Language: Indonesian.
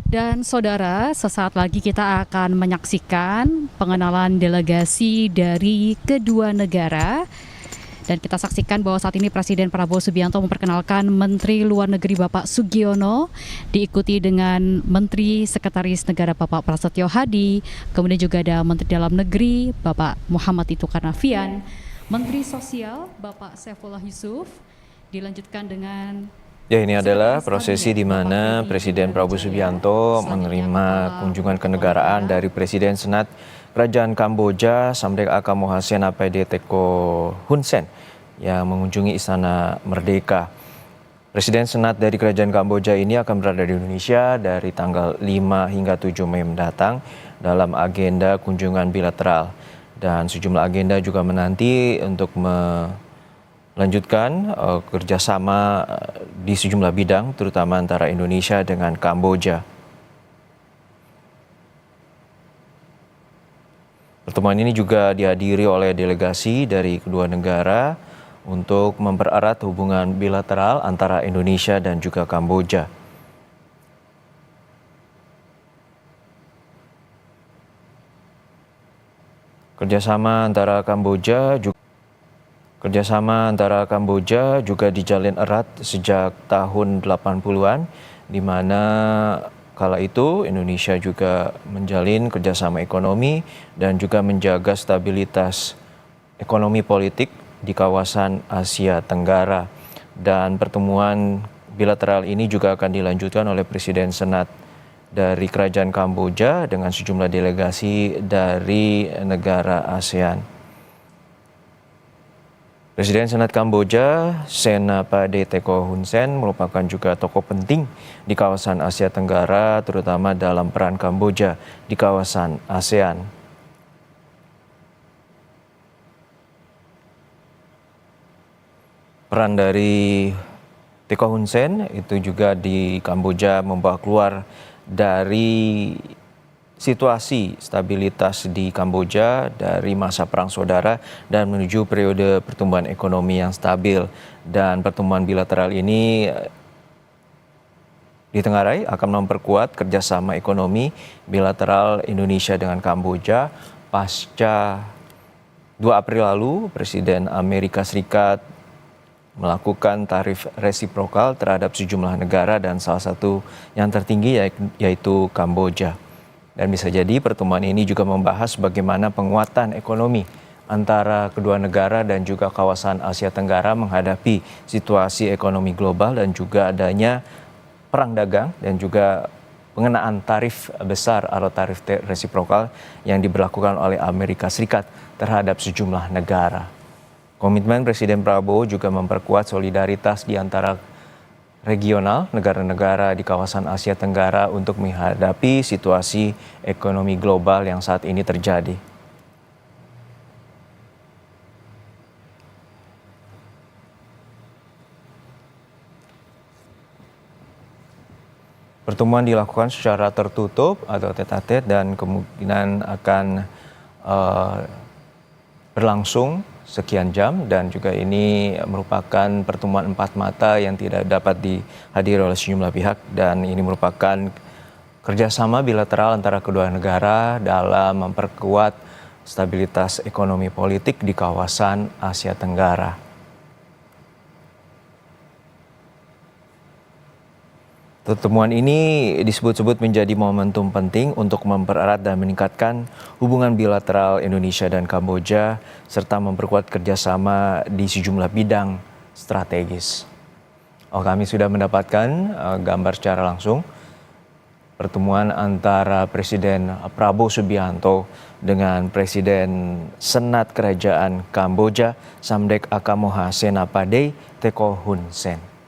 Dan saudara, sesaat lagi kita akan menyaksikan pengenalan delegasi dari kedua negara. Dan kita saksikan bahwa saat ini Presiden Prabowo Subianto memperkenalkan Menteri Luar Negeri Bapak Sugiono, diikuti dengan Menteri Sekretaris Negara Bapak Prasetyo Hadi, kemudian juga ada Menteri Dalam Negeri Bapak Muhammad Tito Karnavian, Menteri Sosial Bapak Saifullah Yusuf, dilanjutkan dengan Ya, ini adalah prosesi di mana Presiden Prabowo Subianto menerima kunjungan kenegaraan dari Presiden Senat Kerajaan Kamboja Samdech Aka Mohasen Apayde Teko Hun Sen yang mengunjungi Istana Merdeka. Presiden Senat dari Kerajaan Kamboja ini akan berada di Indonesia dari tanggal 5 hingga 7 Mei mendatang dalam agenda kunjungan bilateral. Dan sejumlah agenda juga menanti untuk melanjutkan kerjasama di sejumlah bidang, terutama antara Indonesia dengan Kamboja. Pertemuan ini juga dihadiri oleh delegasi dari kedua negara untuk mempererat hubungan bilateral antara Indonesia dan juga Kamboja. Kerjasama antara Kamboja juga dijalin erat sejak tahun 80-an, di mana kala itu Indonesia juga menjalin kerjasama ekonomi dan juga menjaga stabilitas ekonomi politik di kawasan Asia Tenggara. Dan pertemuan bilateral ini juga akan dilanjutkan oleh Presiden Senat dari Kerajaan Kamboja dengan sejumlah delegasi dari negara ASEAN. Presiden Senat Kamboja, Sen Apayde Teko Hun Sen, merupakan juga tokoh penting di kawasan Asia Tenggara, terutama dalam peran Kamboja di kawasan ASEAN. Peran dari Teko Hun Sen itu juga di Kamboja membawa keluar dari situasi stabilitas di Kamboja dari masa Perang Saudara dan menuju periode pertumbuhan ekonomi yang stabil. Dan pertemuan bilateral ini ditengarai akan memperkuat kerjasama ekonomi bilateral Indonesia dengan Kamboja pasca 2 April lalu Presiden Amerika Serikat melakukan tarif resiprokal terhadap sejumlah negara dan salah satu yang tertinggi yaitu Kamboja. Dan bisa jadi pertemuan ini juga membahas bagaimana penguatan ekonomi antara kedua negara dan juga kawasan Asia Tenggara menghadapi situasi ekonomi global dan juga adanya perang dagang dan juga pengenaan tarif besar atau tarif resiprokal yang diberlakukan oleh Amerika Serikat terhadap sejumlah negara. Komitmen Presiden Prabowo juga memperkuat solidaritas di antara regional negara-negara di kawasan Asia Tenggara untuk menghadapi situasi ekonomi global yang saat ini terjadi. Pertemuan dilakukan secara tertutup atau tete-a-tete dan kemungkinan akan berlangsung sekian jam, dan juga ini merupakan pertemuan 4 mata yang tidak dapat dihadiri oleh sejumlah pihak, dan ini merupakan kerjasama bilateral antara kedua negara dalam memperkuat stabilitas ekonomi politik di kawasan Asia Tenggara. Pertemuan ini disebut-sebut menjadi momentum penting untuk mempererat dan meningkatkan hubungan bilateral Indonesia dan Kamboja, serta memperkuat kerjasama di sejumlah bidang strategis. Kami sudah mendapatkan gambar secara langsung pertemuan antara Presiden Prabowo Subianto dengan Presiden Senat Kerajaan Kamboja Samdech Aka Mohasen Apayde Teko Hun Sen.